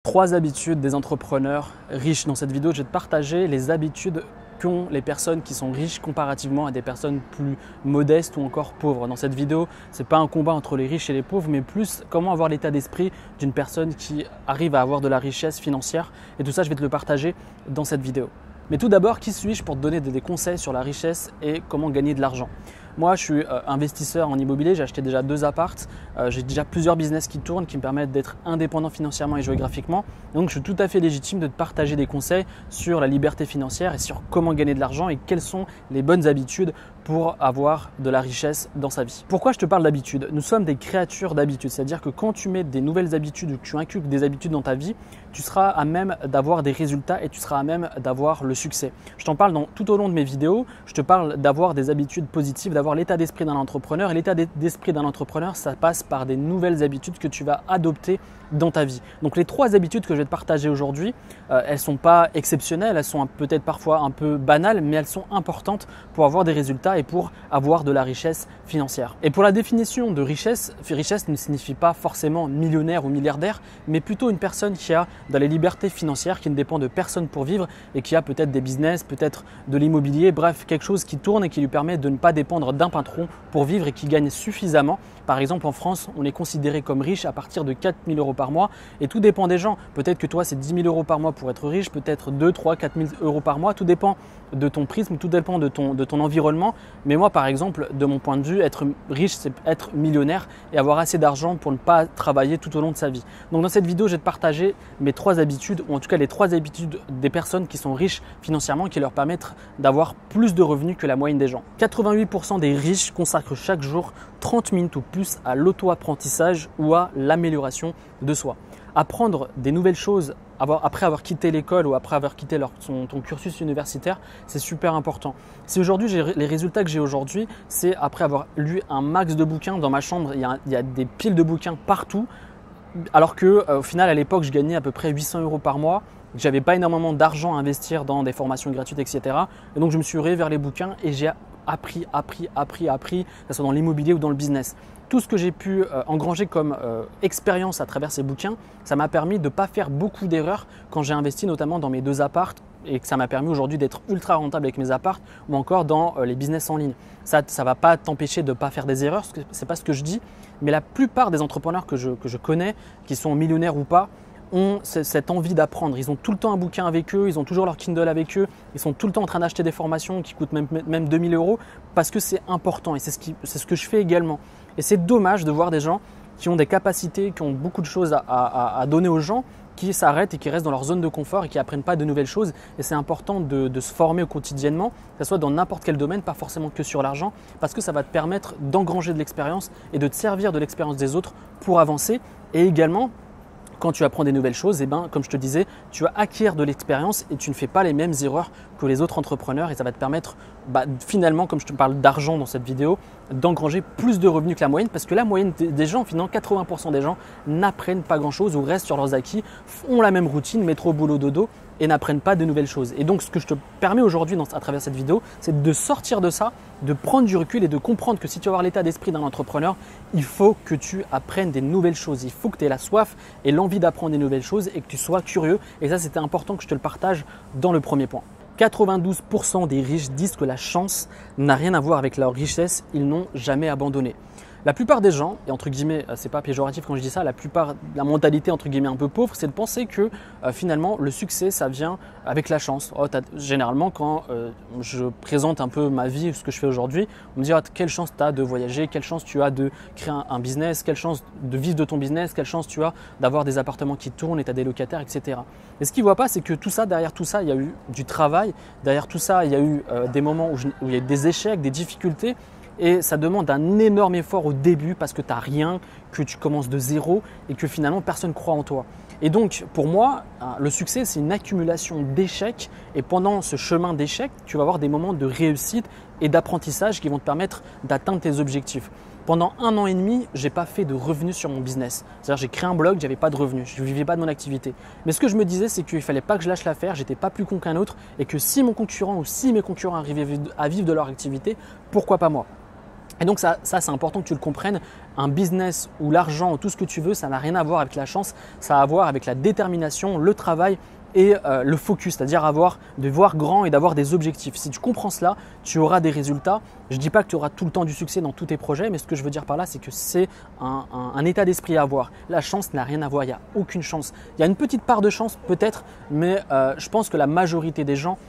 Trois habitudes des entrepreneurs riches. Dans cette vidéo, je vais te partager les habitudes qu'ont les personnes qui sont riches comparativement à des personnes plus modestes ou encore pauvres. Dans cette vidéo, ce n'est pas un combat entre les riches et les pauvres, mais plus comment avoir l'état d'esprit d'une personne qui arrive à avoir de la richesse financière. Et tout ça, je vais te le partager dans cette vidéo. Mais tout d'abord, qui suis-je pour te donner des conseils sur la richesse et comment gagner de l'argent? Moi, je suis investisseur en immobilier, j'ai acheté déjà 2 apparts, j'ai déjà plusieurs business qui tournent, qui me permettent d'être indépendant financièrement et géographiquement. Donc, je suis tout à fait légitime de te partager des conseils sur la liberté financière et sur comment gagner de l'argent et quelles sont les bonnes habitudes pour avoir de la richesse dans sa vie. Pourquoi je te parle d'habitudes? Nous sommes des créatures d'habitudes, c'est-à-dire que quand tu mets des nouvelles habitudes ou que tu inculques des habitudes dans ta vie, tu seras à même d'avoir des résultats et tu seras à même d'avoir le succès. Je t'en parle tout au long de mes vidéos, je te parle d'avoir des habitudes positives, d'avoir l'état d'esprit d'un entrepreneur. Et l'état d'esprit d'un entrepreneur, ça passe par des nouvelles habitudes que tu vas adopter dans ta vie. Donc les 3 habitudes que je vais te partager aujourd'hui, elles ne sont pas exceptionnelles, elles sont peut-être parfois un peu banales, mais elles sont importantes pour avoir des résultats et pour avoir de la richesse financière. Et pour la définition de richesse, richesse ne signifie pas forcément millionnaire ou milliardaire, mais plutôt une personne qui a de la liberté financière, qui ne dépend de personne pour vivre et qui a peut-être des business, peut-être de l'immobilier, bref, quelque chose qui tourne et qui lui permet de ne pas dépendre d'un patron pour vivre et qui gagne suffisamment. Par exemple, en France, on est considéré comme riche à partir de 4 000 € par mois et tout dépend des gens. Peut-être que toi, c'est 10 000 € par mois pour être riche, peut-être 2, 3, 4 000 € par mois. Tout dépend de ton prisme, tout dépend de ton environnement. Mais moi, par exemple, de mon point de vue, être riche, c'est être millionnaire et avoir assez d'argent pour ne pas travailler tout au long de sa vie. Donc, dans cette vidéo, je vais te partager mes 3 habitudes, ou en tout cas les 3 habitudes des personnes qui sont riches financièrement, qui leur permettent d'avoir plus de revenus que la moyenne des gens. 88% des riches consacrent chaque jour 30 minutes ou plus à l'auto-apprentissage ou à l'amélioration de soi. Apprendre des nouvelles choses après avoir quitté l'école ou après avoir quitté ton cursus universitaire, c'est super important. Si aujourd'hui, les résultats que j'ai aujourd'hui, c'est après avoir lu un max de bouquins dans ma chambre, il y a des piles de bouquins partout, alors qu'au final, à l'époque, je gagnais à peu près 800 € par mois. Je n'avais pas énormément d'argent à investir dans des formations gratuites, etc. Et donc, je me suis réveillé vers les bouquins et j'ai appris, que ce soit dans l'immobilier ou dans le business. Tout ce que j'ai pu engranger comme expérience à travers ces bouquins, ça m'a permis de ne pas faire beaucoup d'erreurs quand j'ai investi notamment dans mes 2 apparts et que ça m'a permis aujourd'hui d'être ultra rentable avec mes apparts ou encore dans les business en ligne. Ça ne va pas t'empêcher de ne pas faire des erreurs, ce n'est pas ce que je dis, mais la plupart des entrepreneurs que je connais, qui sont millionnaires ou pas, ont cette envie d'apprendre. Ils ont tout le temps un bouquin avec eux, ils ont toujours leur Kindle avec eux, ils sont tout le temps en train d'acheter des formations qui coûtent même 2000 € parce que c'est important et c'est ce que je fais également. Et c'est dommage de voir des gens qui ont des capacités, qui ont beaucoup de choses à donner aux gens, qui s'arrêtent et qui restent dans leur zone de confort et qui n'apprennent pas de nouvelles choses. Et c'est important de se former quotidiennement, que ce soit dans n'importe quel domaine, pas forcément que sur l'argent, parce que ça va te permettre d'engranger de l'expérience et de te servir de l'expérience des autres pour avancer. Et également, quand tu apprends des nouvelles choses, comme je te disais, tu vas acquérir de l'expérience et tu ne fais pas les mêmes erreurs que les autres entrepreneurs et ça va te permettre finalement, comme je te parle d'argent dans cette vidéo, d'engranger plus de revenus que la moyenne parce que la moyenne des gens, finalement 80% des gens n'apprennent pas grand-chose ou restent sur leurs acquis, ont la même routine, métro, boulot, dodo et n'apprennent pas de nouvelles choses. Et donc ce que je te permets aujourd'hui à travers cette vidéo, c'est de sortir de ça, de prendre du recul et de comprendre que si tu veux avoir l'état d'esprit d'un entrepreneur, il faut que tu apprennes des nouvelles choses. Il faut que tu aies la soif et l'envie d'apprendre des nouvelles choses et que tu sois curieux. Et ça, c'était important que je te le partage dans le premier point. 92% des riches disent que la chance n'a rien à voir avec leur richesse, ils n'ont jamais abandonné. La plupart des gens, et entre guillemets, c'est pas péjoratif quand je dis ça, la mentalité entre guillemets un peu pauvre, c'est de penser que finalement le succès ça vient avec la chance. Généralement quand je présente un peu ma vie, ce que je fais aujourd'hui, on me dit quelle chance tu as de voyager, quelle chance tu as de créer un business, quelle chance de vivre de ton business, quelle chance tu as d'avoir des appartements qui tournent et tu as des locataires, etc. Et ce qu'ils ne voient pas, c'est que tout ça, derrière tout ça, il y a eu du travail, derrière tout ça, il y a eu des moments où il y a eu des échecs, des difficultés. Et ça demande un énorme effort au début parce que tu n'as rien, que tu commences de zéro et que finalement personne ne croit en toi. Et donc pour moi, le succès c'est une accumulation d'échecs et pendant ce chemin d'échecs, tu vas avoir des moments de réussite et d'apprentissage qui vont te permettre d'atteindre tes objectifs. Pendant 1 an et demi, je n'ai pas fait de revenus sur mon business. C'est-à-dire j'ai créé un blog, je n'avais pas de revenus, je ne vivais pas de mon activité. Mais ce que je me disais, c'est qu'il ne fallait pas que je lâche l'affaire, j'étais pas plus con qu'un autre et que si mon concurrent ou si mes concurrents arrivaient à vivre de leur activité, pourquoi pas moi ? Et donc ça c'est important que tu le comprennes. Un business ou l'argent ou tout ce que tu veux, ça n'a rien à voir avec la chance, ça a à voir avec la détermination, le travail et le focus, c'est-à-dire de voir grand et d'avoir des objectifs. Si tu comprends cela, tu auras des résultats. Je ne dis pas que tu auras tout le temps du succès dans tous tes projets, mais ce que je veux dire par là, c'est que c'est un état d'esprit à avoir. La chance n'a rien à voir, il n'y a aucune chance. Il y a une petite part de chance peut-être, mais je pense que la majorité des gens,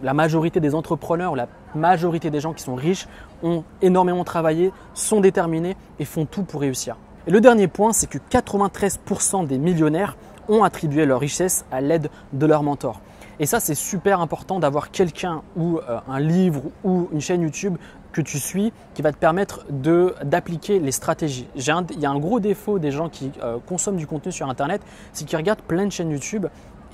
la majorité des entrepreneurs, la majorité des gens qui sont riches ont énormément travaillé, sont déterminés et font tout pour réussir. Et le dernier point, c'est que 93% des millionnaires ont attribué leur richesse à l'aide de leur mentor. Et ça, c'est super important d'avoir quelqu'un ou un livre ou une chaîne YouTube que tu suis qui va te permettre d'appliquer les stratégies. Il y a un gros défaut des gens qui consomment du contenu sur Internet, c'est qu'ils regardent plein de chaînes YouTube,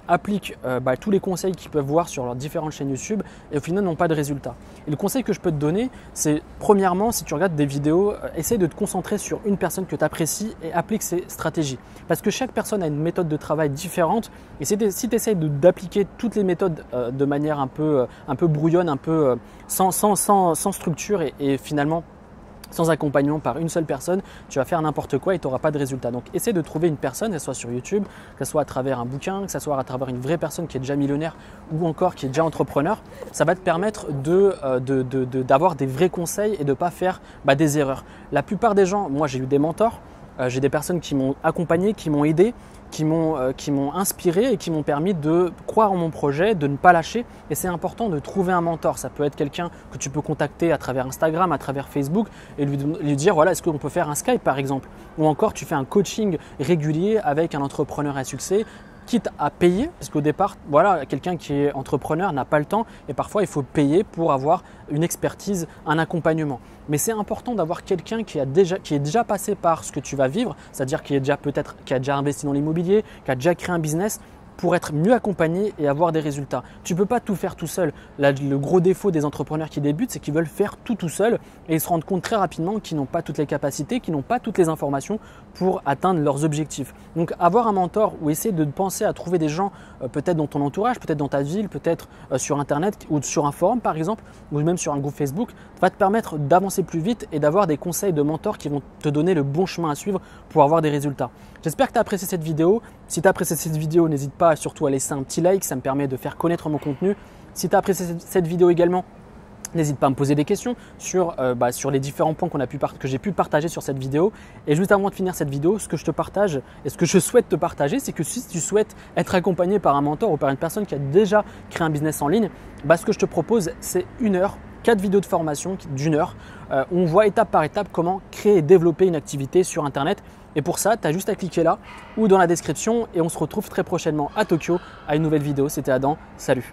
appliquent tous les conseils qu'ils peuvent voir sur leurs différentes chaînes YouTube et au final n'ont pas de résultats. Et le conseil que je peux te donner, c'est premièrement, si tu regardes des vidéos, essaye de te concentrer sur une personne que tu apprécies et applique ses stratégies. Parce que chaque personne a une méthode de travail différente et si tu essayes d'appliquer toutes les méthodes de manière un peu brouillonne, un peu sans structure et finalement sans accompagnement par une seule personne, tu vas faire n'importe quoi et tu n'auras pas de résultat. Donc, essaie de trouver une personne, que ce soit sur YouTube, que ce soit à travers un bouquin, que ce soit à travers une vraie personne qui est déjà millionnaire ou encore qui est déjà entrepreneur. Ça va te permettre d'avoir des vrais conseils et de ne pas faire des erreurs. La plupart des gens, moi j'ai eu des mentors, j'ai des personnes qui m'ont accompagné, qui m'ont aidé, qui m'ont inspiré et qui m'ont permis de croire en mon projet, de ne pas lâcher. Et c'est important de trouver un mentor. Ça peut être quelqu'un que tu peux contacter à travers Instagram, à travers Facebook et lui dire voilà, est-ce qu'on peut faire un Skype par exemple? Ou encore tu fais un coaching régulier avec un entrepreneur à succès, quitte à payer, parce qu'au départ, voilà, quelqu'un qui est entrepreneur n'a pas le temps et parfois il faut payer pour avoir une expertise, un accompagnement. Mais c'est important d'avoir quelqu'un qui est déjà passé par ce que tu vas vivre, c'est-à-dire qui a déjà investi dans l'immobilier, qui a déjà créé un business pour être mieux accompagné et avoir des résultats. Tu ne peux pas tout faire tout seul. Le gros défaut des entrepreneurs qui débutent, c'est qu'ils veulent faire tout seul et ils se rendent compte très rapidement qu'ils n'ont pas toutes les capacités, qu'ils n'ont pas toutes les informations pour atteindre leurs objectifs. Donc avoir un mentor ou essayer de penser à trouver des gens peut-être dans ton entourage, peut-être dans ta ville, peut-être sur Internet ou sur un forum par exemple ou même sur un groupe Facebook va te permettre d'avancer plus vite et d'avoir des conseils de mentors qui vont te donner le bon chemin à suivre pour avoir des résultats. J'espère que tu as apprécié cette vidéo. Si tu as apprécié cette vidéo, n'hésite pas surtout à laisser un petit like, ça me permet de faire connaître mon contenu. Si tu as apprécié cette vidéo également, n'hésite pas à me poser des questions sur les différents points que j'ai pu partager sur cette vidéo. Et juste avant de finir cette vidéo, ce que je te partage et ce que je souhaite te partager, c'est que si tu souhaites être accompagné par un mentor ou par une personne qui a déjà créé un business en ligne, ce que je te propose, c'est 1 heure, 4 vidéos de formation d'1 heure où on voit étape par étape comment créer et développer une activité sur Internet. Et pour ça, tu as juste à cliquer là ou dans la description et on se retrouve très prochainement à Tokyo à une nouvelle vidéo. C'était Adam, salut!